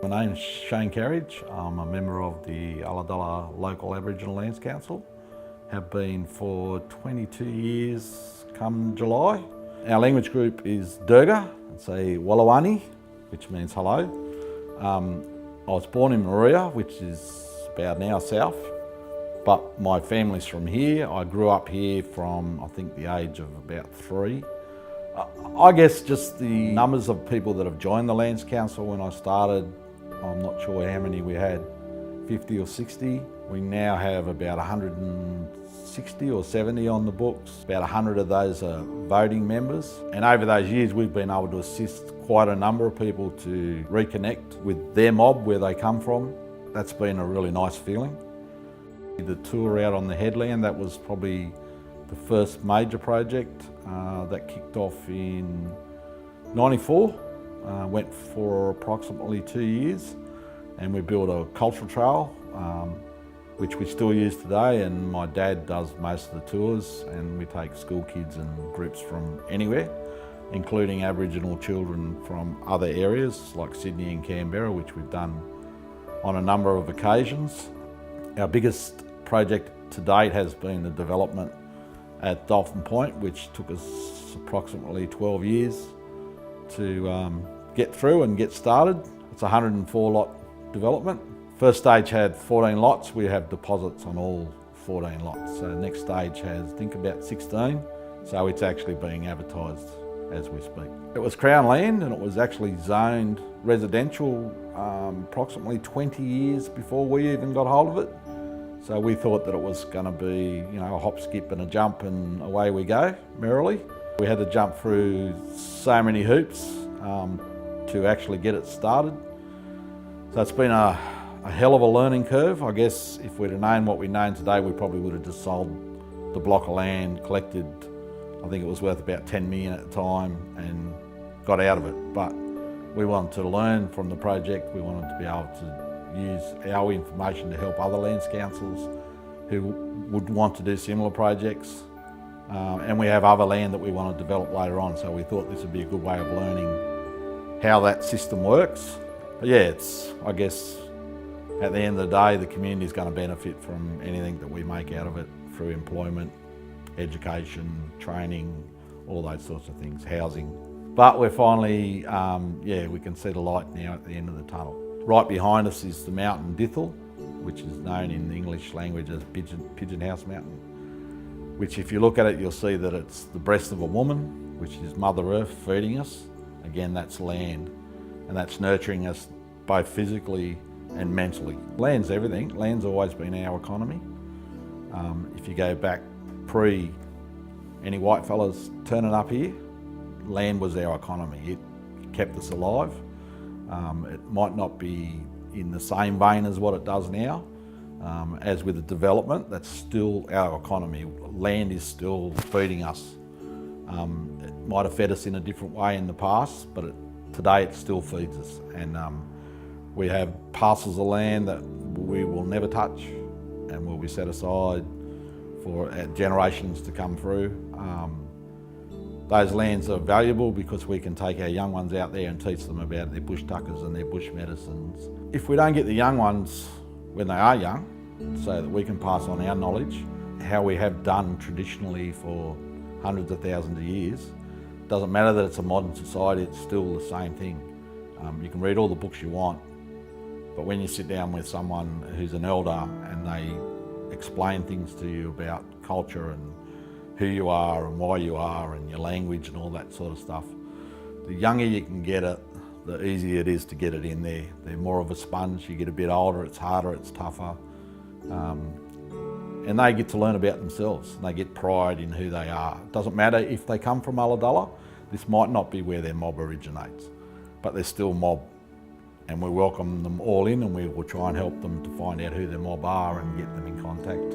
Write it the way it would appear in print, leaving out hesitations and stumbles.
My name's Shane Carriage. I'm a member of the Ulladulla local Aboriginal Lands Council. Have been for 22 years come July. Our language group is Durga, it's a Wallawani, which means hello. I was born in Maria, which is about an hour south, but my family's from here. I grew up here from, I think, the age of about 3. I guess just the numbers of people that have joined the Lands Council when I started, I'm not sure how many we had, 50 or 60. We now have about 160 or 70 on the books. About 100 of those are voting members. And over those years, we've been able to assist quite a number of people to reconnect with their mob, where they come from. That's been a really nice feeling. The tour out on the headland, that was probably the first major project that kicked off in '94. Went for approximately 2 years, and we built a cultural trail, which we still use today, and my dad does most of the tours, and we take school kids and groups from anywhere, including Aboriginal children from other areas like Sydney and Canberra, which we've done on a number of occasions. Our biggest project to date has been the development at Dolphin Point, which took us approximately 12 years to get through and get started. It's a 104 lot development. First stage had 14 lots. We have deposits on all 14 lots. So next stage has, I think, about 16. So it's actually being advertised as we speak. It was Crown land, and it was actually zoned residential approximately 20 years before we even got hold of it. So we thought that it was going to be, you know, a hop, skip and a jump and away we go, merrily. We had to jump through so many hoops to actually get it started. So it's been a hell of a learning curve. I guess if we'd have known what we know today, we probably would have just sold the block of land, collected, I think it was worth about 10 million at the time, and got out of it. But we wanted to learn from the project. We wanted to be able to use our information to help other lands councils who would want to do similar projects. And we have other land that we want to develop later on, so we thought this would be a good way of learning how that system works. But yeah, it's, I guess, at the end of the day, the community is going to benefit from anything that we make out of it through employment, education, training, all those sorts of things, housing. But we're finally, we can see the light now at the end of the tunnel. Right behind us is the mountain Dithel, which is known in the English language as Pigeon House Mountain, which if you look at it, you'll see that it's the breast of a woman, which is Mother Earth feeding us. Again, that's land, and that's nurturing us both physically and mentally. Land's everything. Land's always been our economy. If you go back pre any white fellas turning up here, land was our economy. It kept us alive. It might not be in the same vein as what it does now. As with the development, that's still our economy. Land is still feeding us. It might have fed us in a different way in the past, but today it still feeds us. And we have parcels of land that we will never touch and will be set aside for generations to come through. Those lands are valuable because we can take our young ones out there and teach them about their bush tuckers and their bush medicines. If we don't get the young ones when they are young, so that we can pass on our knowledge, how we have done traditionally for hundreds of thousands of years, doesn't matter that it's a modern society, it's still the same thing. You can read all the books you want, but when you sit down with someone who's an elder and they explain things to you about culture and who you are and why you are and your language and all that sort of stuff, the younger you can get it, the easier it is to get it in there. They're more of a sponge. You get a bit older, it's harder, it's tougher. And they get to learn about themselves, and they get pride in who they are. It doesn't matter if they come from Ulladulla. This might not be where their mob originates, but they're still mob, and we welcome them all in, and we will try and help them to find out who their mob are and get them in contact